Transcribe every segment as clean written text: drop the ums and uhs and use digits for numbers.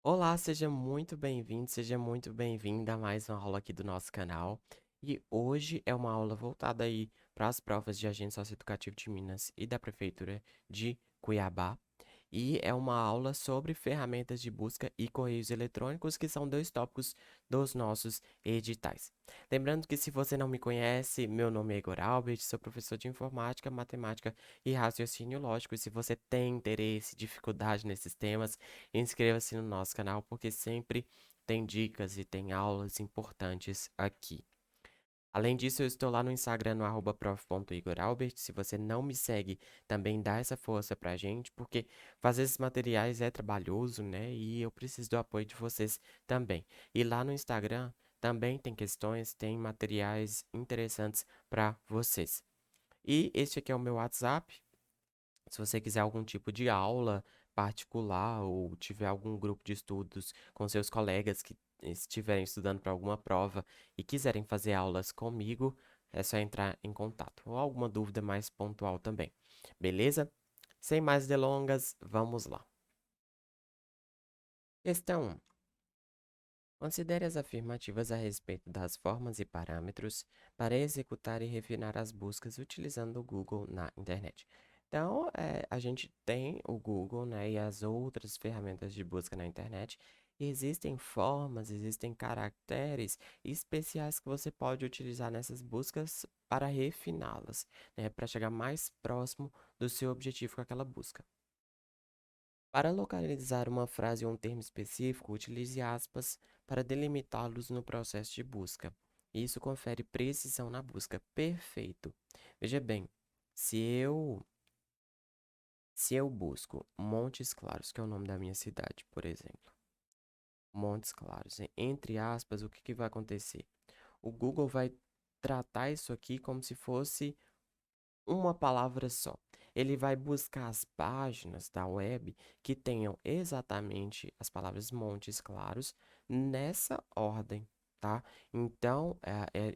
Olá, seja muito bem-vindo, seja muito bem-vinda a mais uma aula aqui do nosso canal. E hoje é uma aula voltada aí para as provas de agente socioeducativo de Minas e da Prefeitura de Cuiabá. E é uma aula sobre ferramentas de busca e correios eletrônicos, que são dois tópicos dos nossos editais. Lembrando que se você não me conhece, meu nome é Igor Albert, sou professor de informática, matemática e raciocínio lógico. E se você tem interesse, dificuldade nesses temas, inscreva-se no nosso canal, porque sempre tem dicas e tem aulas importantes aqui. Além disso, eu estou lá no Instagram, no @prof.igoralbert. Se você não me segue, também dá essa força pra gente, porque fazer esses materiais é trabalhoso, né? E eu preciso do apoio de vocês também. E lá no Instagram também tem questões, tem materiais interessantes para vocês. E este aqui é o meu WhatsApp. Se você quiser algum tipo de aula particular ou tiver algum grupo de estudos com seus colegas que estiverem estudando para alguma prova e quiserem fazer aulas comigo, é só entrar em contato. Ou alguma dúvida mais pontual também. Beleza? Sem mais delongas, vamos lá. Questão 1. Considere as afirmativas a respeito das formas e parâmetros para executar e refinar as buscas utilizando o Google na internet. Então, a gente tem o Google, né, e as outras ferramentas de busca na internet. E existem formas, existem caracteres especiais que você pode utilizar nessas buscas para refiná-las, né, para chegar mais próximo do seu objetivo com aquela busca. Para localizar uma frase ou um termo específico, utilize aspas para delimitá-los no processo de busca. Isso confere precisão na busca. Perfeito. Veja bem, se eu se eu busco Montes Claros, que é o nome da minha cidade, por exemplo, Montes Claros, entre aspas, o que que vai acontecer? O Google vai tratar isso aqui como se fosse uma palavra só. Ele vai buscar as páginas da web que tenham exatamente as palavras Montes Claros nessa ordem, tá? Então,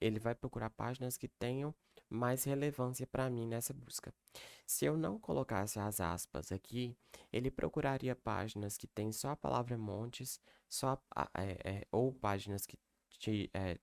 ele vai procurar páginas que tenham mais relevância para mim nessa busca. Se eu não colocasse as aspas aqui, ele procuraria páginas que têm só a palavra Montes, ou páginas que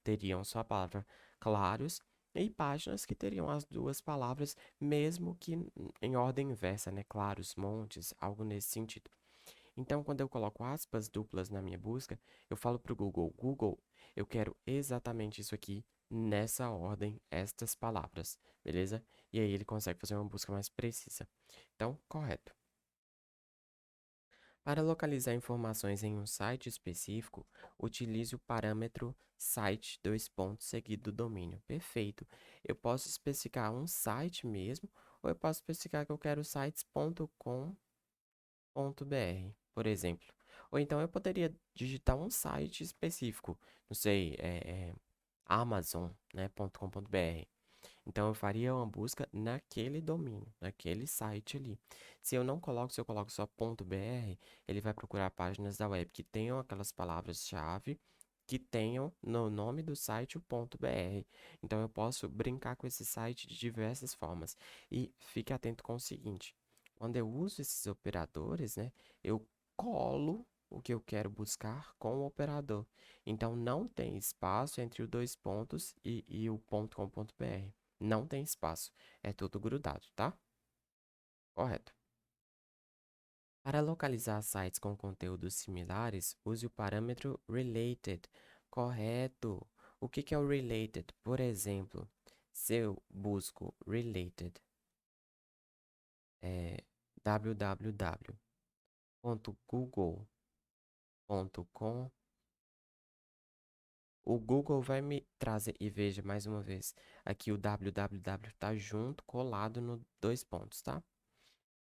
teriam só a palavra Claros e páginas que teriam as duas palavras, mesmo que em ordem inversa, né? Claros, montes, algo nesse sentido. Então, quando eu coloco aspas duplas na minha busca, eu falo para o Google: Google, eu quero exatamente isso aqui, nessa ordem, estas palavras, beleza? E aí ele consegue fazer uma busca mais precisa. Então, correto. Para localizar informações em um site específico, utilize o parâmetro site, dois pontos, seguido do domínio. Perfeito. Eu posso especificar um site mesmo, ou eu posso especificar que eu quero sites.com.br, por exemplo. Ou então eu poderia digitar um site específico, não sei, Amazon, né, .com.br. Então eu faria uma busca naquele domínio, naquele site ali. Se eu coloco só .br, ele vai procurar páginas da web que tenham aquelas palavras-chave que tenham no nome do site o .br. Então eu posso brincar com esse site de diversas formas. E fique atento com o seguinte: quando eu uso esses operadores, né, eu colo o que eu quero buscar com o operador. Então não tem espaço entre os dois pontos e o .com.br. Não tem espaço. É tudo grudado, tá? Correto. Para localizar sites com conteúdos similares, use o parâmetro related. Correto. O que que é o related? Por exemplo, se eu busco related, é www.google.com, o Google vai me trazer, e veja mais uma vez, aqui o www está junto, colado no dois pontos, tá?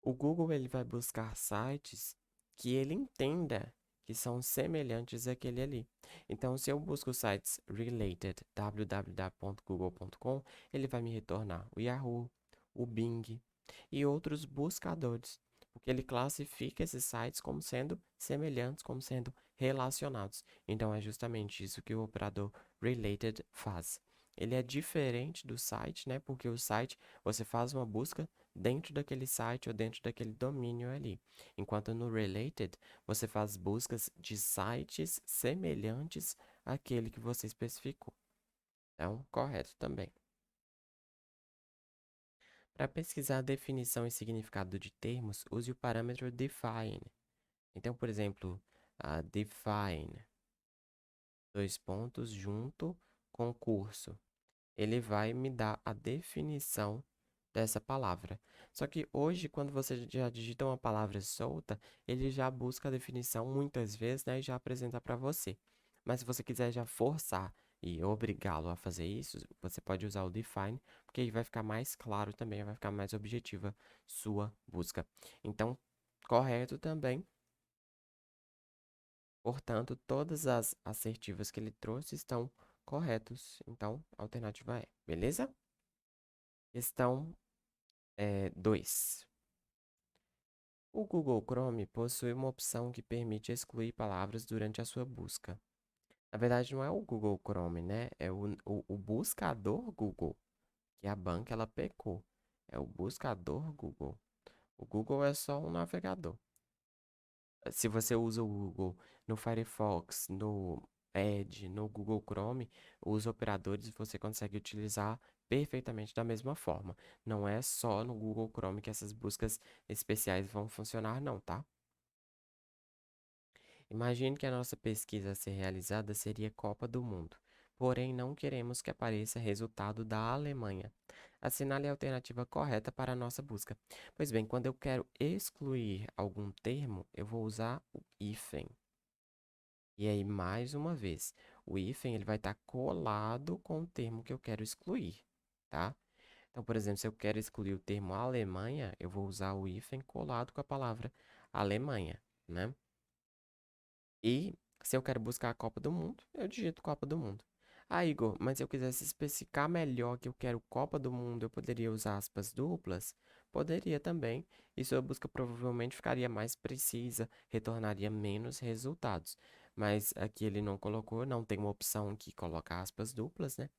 O Google ele vai buscar sites que ele entenda que são semelhantes àquele ali. Então, se eu busco sites related www.google.com, ele vai me retornar o Yahoo, o Bing e outros buscadores, porque ele classifica esses sites como sendo semelhantes, como sendo relacionados. Então, é justamente isso que o operador related faz. Ele é diferente do site, né? Porque o site você faz uma busca dentro daquele site ou dentro daquele domínio ali. Enquanto no related, você faz buscas de sites semelhantes àquele que você especificou. Então, correto também. Para pesquisar a definição e significado de termos, use o parâmetro define. Então, por exemplo, define, dois pontos, junto com curso. Ele vai me dar a definição dessa palavra. Só que hoje, quando você já digita uma palavra solta, ele já busca a definição muitas vezes, né, e já apresenta para você. Mas se você quiser já forçar e obrigá-lo a fazer isso, você pode usar o define, porque aí vai ficar mais claro também, vai ficar mais objetiva sua busca. Então, correto também. Portanto, todas as assertivas que ele trouxe estão corretos. Então, a alternativa é, beleza? Questão 2. O Google Chrome possui uma opção que permite excluir palavras durante a sua busca. Na verdade, não é o Google Chrome, né? É o buscador Google, que a banca ela pecou. É o buscador Google. O Google é só um navegador. Se você usa o Google no Firefox, no Edge, no Google Chrome, os operadores você consegue utilizar perfeitamente da mesma forma. Não é só no Google Chrome que essas buscas especiais vão funcionar, não, tá? Imagine que a nossa pesquisa a ser realizada seria Copa do Mundo. Porém, não queremos que apareça resultado da Alemanha. Assinale a alternativa correta para a nossa busca. Pois bem, quando eu quero excluir algum termo, eu vou usar o hífen. E aí, mais uma vez, o hífen ele vai estar colado com o termo que eu quero excluir, tá? Então, por exemplo, se eu quero excluir o termo Alemanha, eu vou usar o hífen colado com a palavra Alemanha, né? E se eu quero buscar a Copa do Mundo, eu digito Copa do Mundo. Ah, Igor, mas se eu quisesse especificar melhor que eu quero Copa do Mundo, eu poderia usar aspas duplas? Poderia também, e sua busca provavelmente ficaria mais precisa, retornaria menos resultados. Mas aqui ele não colocou, não tem uma opção que coloca aspas duplas, né?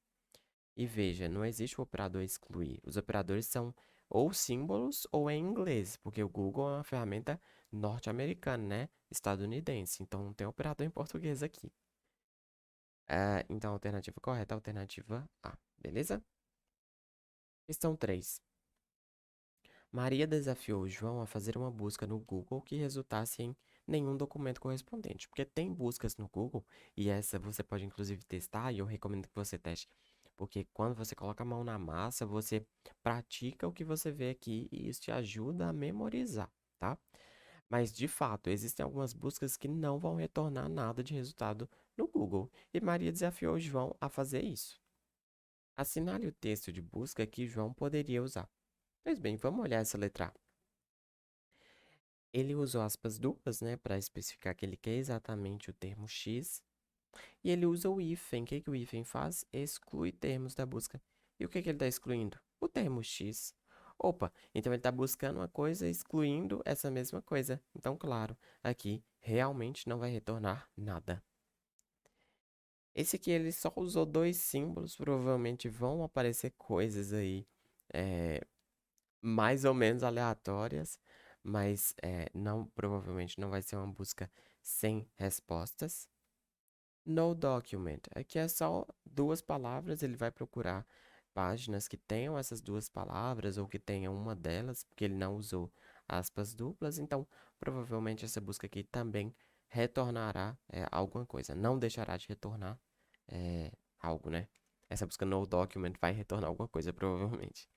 E veja, não existe o operador excluir. Os operadores são ou símbolos ou em inglês, porque o Google é uma ferramenta norte-americana, né? Estadunidense. Então não tem operador em português aqui. Então a alternativa correta é a alternativa A, beleza? Questão 3. Maria desafiou João a fazer uma busca no Google que resultasse em nenhum documento correspondente. Porque tem buscas no Google, e essa você pode inclusive testar, e eu recomendo que você teste. Porque quando você coloca a mão na massa, você pratica o que você vê aqui e isso te ajuda a memorizar, tá? Mas de fato, existem algumas buscas que não vão retornar nada de resultado no Google. E Maria desafiou João a fazer isso. Assinale o texto de busca que João poderia usar. Pois bem, vamos olhar essa letra A. Ele usou aspas duplas, né, para especificar que ele quer exatamente o termo X. E ele usa o hífen. O que que o hífen faz? Exclui termos da busca. E o que que ele está excluindo? O termo X. Opa, então ele está buscando uma coisa, excluindo essa mesma coisa. Então, claro, aqui realmente não vai retornar nada. Esse aqui ele só usou dois símbolos, provavelmente vão aparecer coisas aí é, mais ou menos aleatórias, mas não, provavelmente não vai ser uma busca sem respostas. No document, aqui é só duas palavras, ele vai procurar páginas que tenham essas duas palavras ou que tenham uma delas, porque ele não usou aspas duplas, então provavelmente essa busca aqui também retornará alguma coisa, não deixará de retornar algo, né? Essa busca no document vai retornar alguma coisa, provavelmente.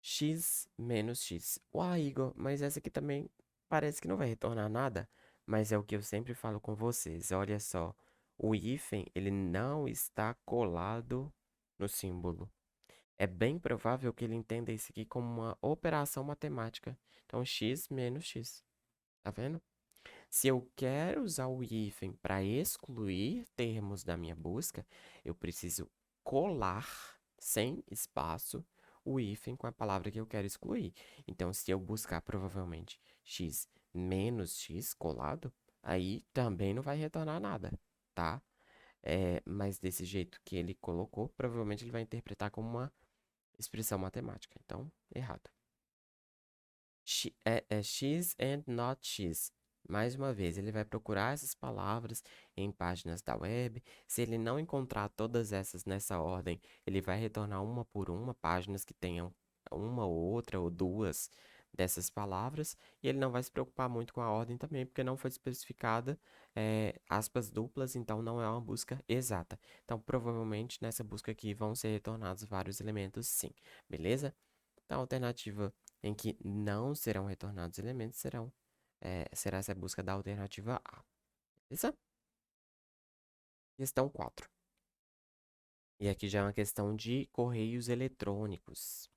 X menos X. Uai, Igor, mas essa aqui também parece que não vai retornar nada. Mas é o que eu sempre falo com vocês. Olha só, o hífen, ele não está colado no símbolo. É bem provável que ele entenda isso aqui como uma operação matemática. Então, X menos X. Tá vendo? Se eu quero usar o hífen para excluir termos da minha busca, eu preciso colar sem espaço o hífen com a palavra que eu quero excluir. Então, se eu buscar provavelmente x menos x colado, aí também não vai retornar nada, tá? Mas desse jeito que ele colocou, provavelmente ele vai interpretar como uma expressão matemática. Então, errado. É X and not X. Mais uma vez, ele vai procurar essas palavras em páginas da web. Se ele não encontrar todas essas nessa ordem, ele vai retornar uma por uma, páginas que tenham uma ou outra ou duas dessas palavras. E ele não vai se preocupar muito com a ordem também, porque não foi especificada aspas duplas, então não é uma busca exata. Então, provavelmente nessa busca aqui vão ser retornados vários elementos, sim. Beleza? Então, a alternativa em que não serão retornados elementos será essa busca da alternativa A. Beleza? Questão 4. E aqui já é uma questão de correios eletrônicos.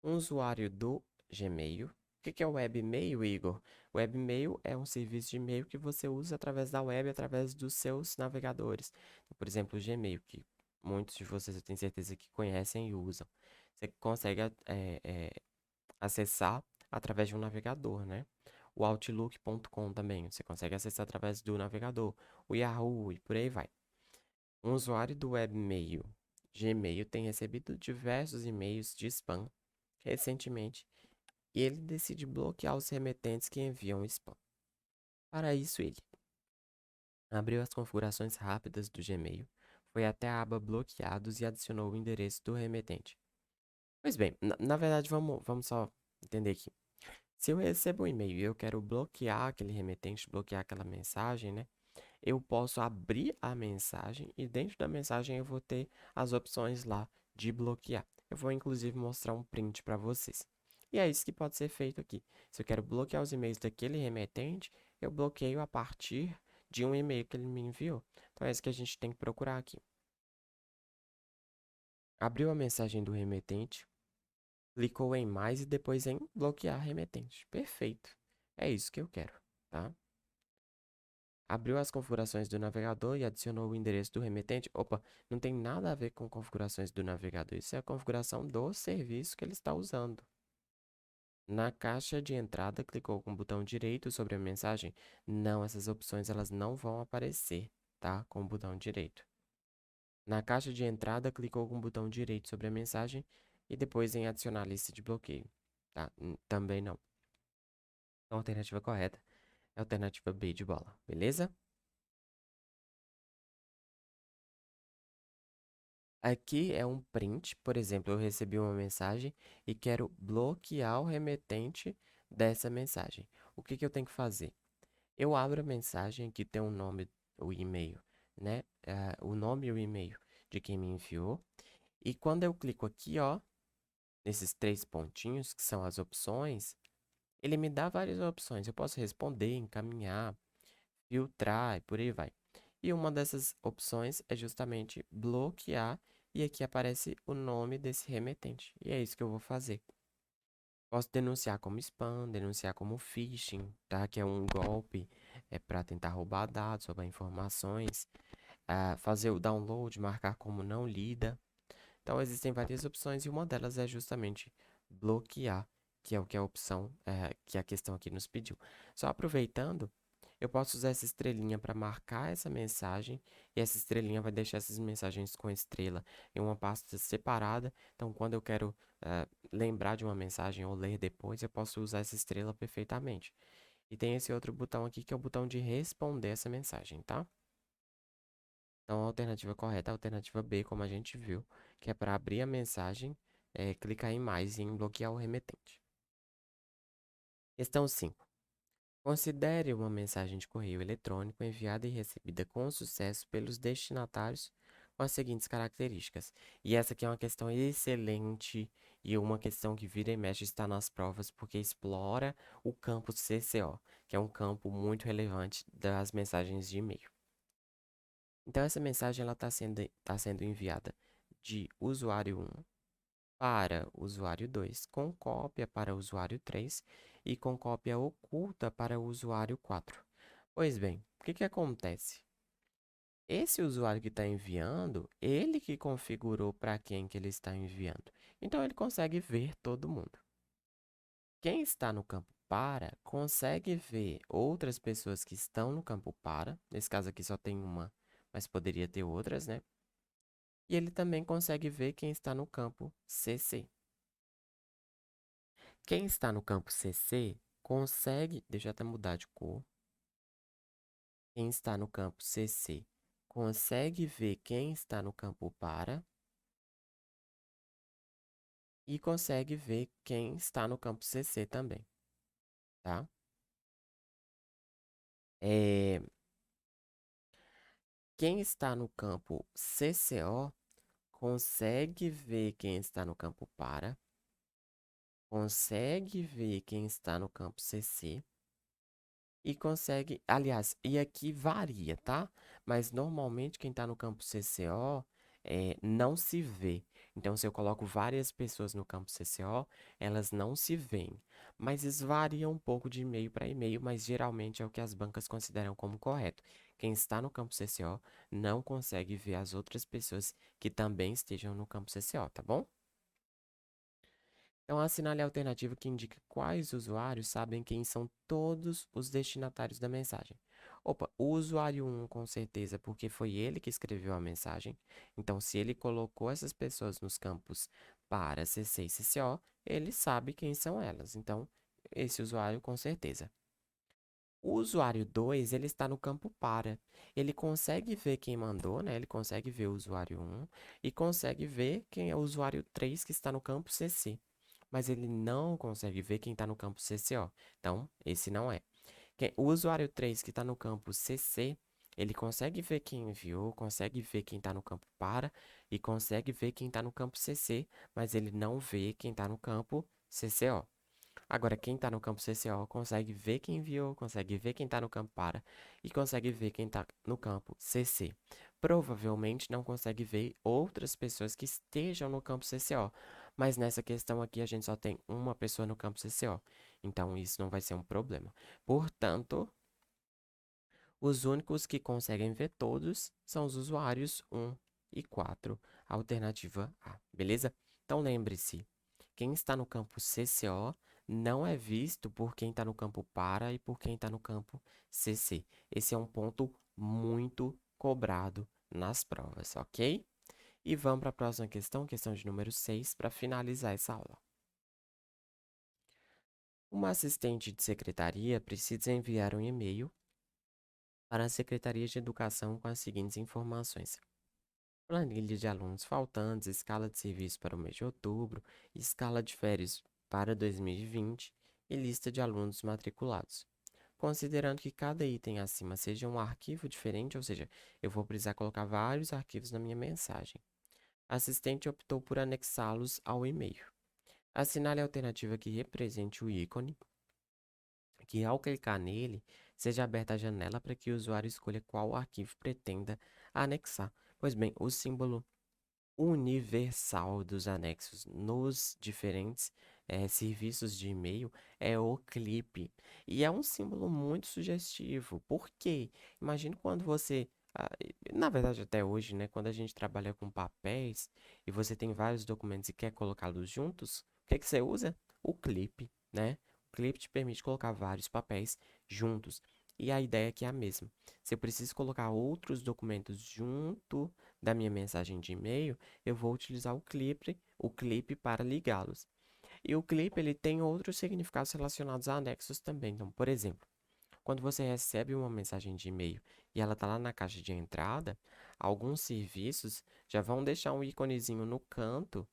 Um usuário do Gmail. O que é o webmail, Igor? O webmail é um serviço de e-mail que você usa através da web, através dos seus navegadores. Por exemplo, o Gmail, que muitos de vocês eu tenho certeza que conhecem e usam. Você consegue acessar através de um navegador, né? O Outlook.com também, você consegue acessar através do navegador, o Yahoo e por aí vai. Um usuário do webmail Gmail tem recebido diversos e-mails de spam recentemente e ele decide bloquear os remetentes que enviam spam. Para isso, ele abriu as configurações rápidas do Gmail, foi até a aba bloqueados e adicionou o endereço do remetente. Pois bem, na verdade, vamos só entender aqui. Se eu recebo um e-mail e eu quero bloquear aquele remetente, bloquear aquela mensagem, né? Eu posso abrir a mensagem e dentro da mensagem eu vou ter as opções lá de bloquear. Eu vou inclusive mostrar um print para vocês. E é isso que pode ser feito aqui. Se eu quero bloquear os e-mails daquele remetente, eu bloqueio a partir de um e-mail que ele me enviou. Então é isso que a gente tem que procurar aqui. Abriu a mensagem do remetente, clicou em mais e depois em bloquear remetente. Perfeito. É isso que eu quero, tá? Abriu as configurações do navegador e adicionou o endereço do remetente. Opa, não tem nada a ver com configurações do navegador. Isso é a configuração do serviço que ele está usando. Na caixa de entrada, clicou com o botão direito sobre a mensagem. Não, essas opções elas não vão aparecer, tá? Com o botão direito. Na caixa de entrada, clicou com o botão direito sobre a mensagem e depois em adicionar lista de bloqueio, tá? Também não. Então, a alternativa correta é a alternativa B de bola, beleza? Aqui é um print, por exemplo, eu recebi uma mensagem e quero bloquear o remetente dessa mensagem. O que que eu tenho que fazer? Eu abro a mensagem que tem o nome, o e-mail, né? O nome e o e-mail de quem me enviou. E quando eu clico aqui, ó, nesses três pontinhos, que são as opções, ele me dá várias opções. Eu posso responder, encaminhar, filtrar e por aí vai. E uma dessas opções é justamente bloquear, e aqui aparece o nome desse remetente. E é isso que eu vou fazer. Posso denunciar como spam, denunciar como phishing, tá? Que é um golpe para tentar roubar dados, roubar informações, fazer o download, marcar como não lida. Então existem várias opções e uma delas é justamente bloquear, que é o que a opção, que a questão aqui nos pediu. Só aproveitando, eu posso usar essa estrelinha para marcar essa mensagem e essa estrelinha vai deixar essas mensagens com estrela em uma pasta separada. Então, quando eu quero lembrar de uma mensagem ou ler depois, eu posso usar essa estrela perfeitamente. E tem esse outro botão aqui que é o botão de responder essa mensagem, tá? Então, a alternativa correta é a alternativa B, como a gente viu, que é para abrir a mensagem, clicar em mais e em bloquear o remetente. Questão 5. Considere uma mensagem de correio eletrônico enviada e recebida com sucesso pelos destinatários com as seguintes características. E essa aqui é uma questão excelente e uma questão que vira e mexe está nas provas porque explora o campo CCO, que é um campo muito relevante das mensagens de e-mail. Então, essa mensagem ela tá sendo enviada de usuário 1 para usuário 2, com cópia para usuário 3 e com cópia oculta para o usuário 4. Pois bem, o que que acontece? Esse usuário que está enviando, ele que configurou para quem que ele está enviando. Então, ele consegue ver todo mundo. Quem está no campo para, consegue ver outras pessoas que estão no campo para. Nesse caso aqui só tem uma, mas poderia ter outras, né? E ele também consegue ver quem está no campo CC. Quem está no campo CC consegue, deixa eu até mudar de cor. Quem está no campo CC consegue ver quem está no campo para e consegue ver quem está no campo CC também, tá? É, quem está no campo CCO consegue ver quem está no campo para, consegue ver quem está no campo CC e consegue, aliás, e aqui varia, tá? Mas normalmente quem está no campo CCO não se vê. Então, se eu coloco várias pessoas no campo CCO, elas não se veem. Mas isso varia um pouco de e-mail para e-mail, mas geralmente é o que as bancas consideram como correto. Quem está no campo CCO não consegue ver as outras pessoas que também estejam no campo CCO, tá bom? Então, assinale a alternativa que indica quais usuários sabem quem são todos os destinatários da mensagem. Opa, o usuário 1, com certeza, porque foi ele que escreveu a mensagem. Então, se ele colocou essas pessoas nos campos para CC e CCO, ele sabe quem são elas. Então, esse usuário, com certeza. O usuário 2 ele está no campo para. Ele consegue ver quem mandou, né? Ele consegue ver o usuário 1 e consegue ver quem é o usuário 3 que está no campo CC. Mas ele não consegue ver quem está no campo CCO. Então, esse não é. O usuário 3 que está no campo CC, ele consegue ver quem enviou, consegue ver quem está no campo para e consegue ver quem está no campo CC, mas ele não vê quem está no campo CCO. Agora, quem está no campo CCO consegue ver quem enviou, consegue ver quem está no campo para e consegue ver quem está no campo CC. Provavelmente não consegue ver outras pessoas que estejam no campo CCO, mas nessa questão aqui a gente só tem uma pessoa no campo CCO, então isso não vai ser um problema. Portanto, os únicos que conseguem ver todos são os usuários 1 e 4, alternativa A, beleza? Então lembre-se, quem está no campo CCO não é visto por quem está no campo para e por quem está no campo CC. Esse é um ponto muito cobrado nas provas, ok? E vamos para a próxima questão, questão de número 6, para finalizar essa aula. Uma assistente de secretaria precisa enviar um e-mail para a Secretaria de Educação com as seguintes informações: planilha de alunos faltantes, escala de serviço para o mês de outubro, escala de férias para 2020 e lista de alunos matriculados. Considerando que cada item acima seja um arquivo diferente, ou seja, eu vou precisar colocar vários arquivos na minha mensagem. A assistente optou por anexá-los ao e-mail. Assinale a alternativa que represente o ícone, que ao clicar nele, seja aberta a janela para que o usuário escolha qual arquivo pretenda anexar. Pois bem, o símbolo universal dos anexos nos diferentes serviços de e-mail é o clipe. E é um símbolo muito sugestivo. Por quê? Imagine quando você. Na verdade, até hoje, né? Quando a gente trabalha com papéis e você tem vários documentos e quer colocá-los juntos, o que que você usa? O clipe, né? O clipe te permite colocar vários papéis juntos. E a ideia aqui é a mesma. Se eu preciso colocar outros documentos junto da minha mensagem de e-mail, eu vou utilizar o clipe para ligá-los. E o clipe ele tem outros significados relacionados a anexos também. Então, por exemplo, quando você recebe uma mensagem de e-mail e ela está lá na caixa de entrada, alguns serviços já vão deixar um íconezinho no canto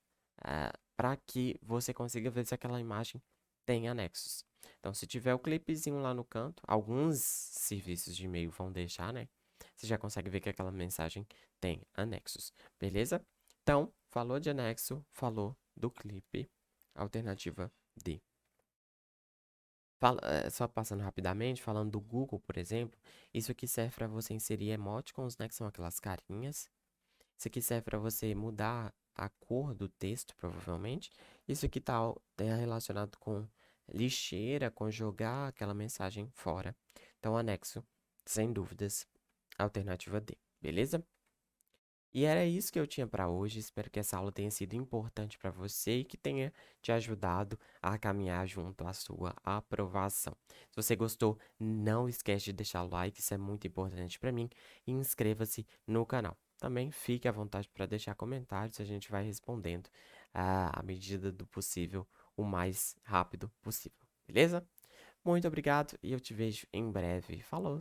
para que você consiga ver se aquela imagem tem anexos. Então, se tiver o clipezinho lá no canto, alguns serviços de e-mail vão deixar, né? Você já consegue ver que aquela mensagem tem anexos, beleza? Então, falou de anexo, falou do clipe, alternativa D. Só passando rapidamente, falando do Google, por exemplo, isso aqui serve para você inserir emoticons, né, que são aquelas carinhas. Isso aqui serve para você mudar a cor do texto, provavelmente. Isso aqui tá relacionado com lixeira, com jogar aquela mensagem fora. Então, anexo, sem dúvidas, alternativa D, beleza? E era isso que eu tinha para hoje. Espero que essa aula tenha sido importante para você e que tenha te ajudado a caminhar junto à sua aprovação. Se você gostou, não esquece de deixar o like, isso é muito importante para mim, e inscreva-se no canal. também fique à vontade para deixar comentários, a gente vai respondendo à medida do possível, o mais rápido possível, beleza? Muito obrigado e eu te vejo em breve. Falou!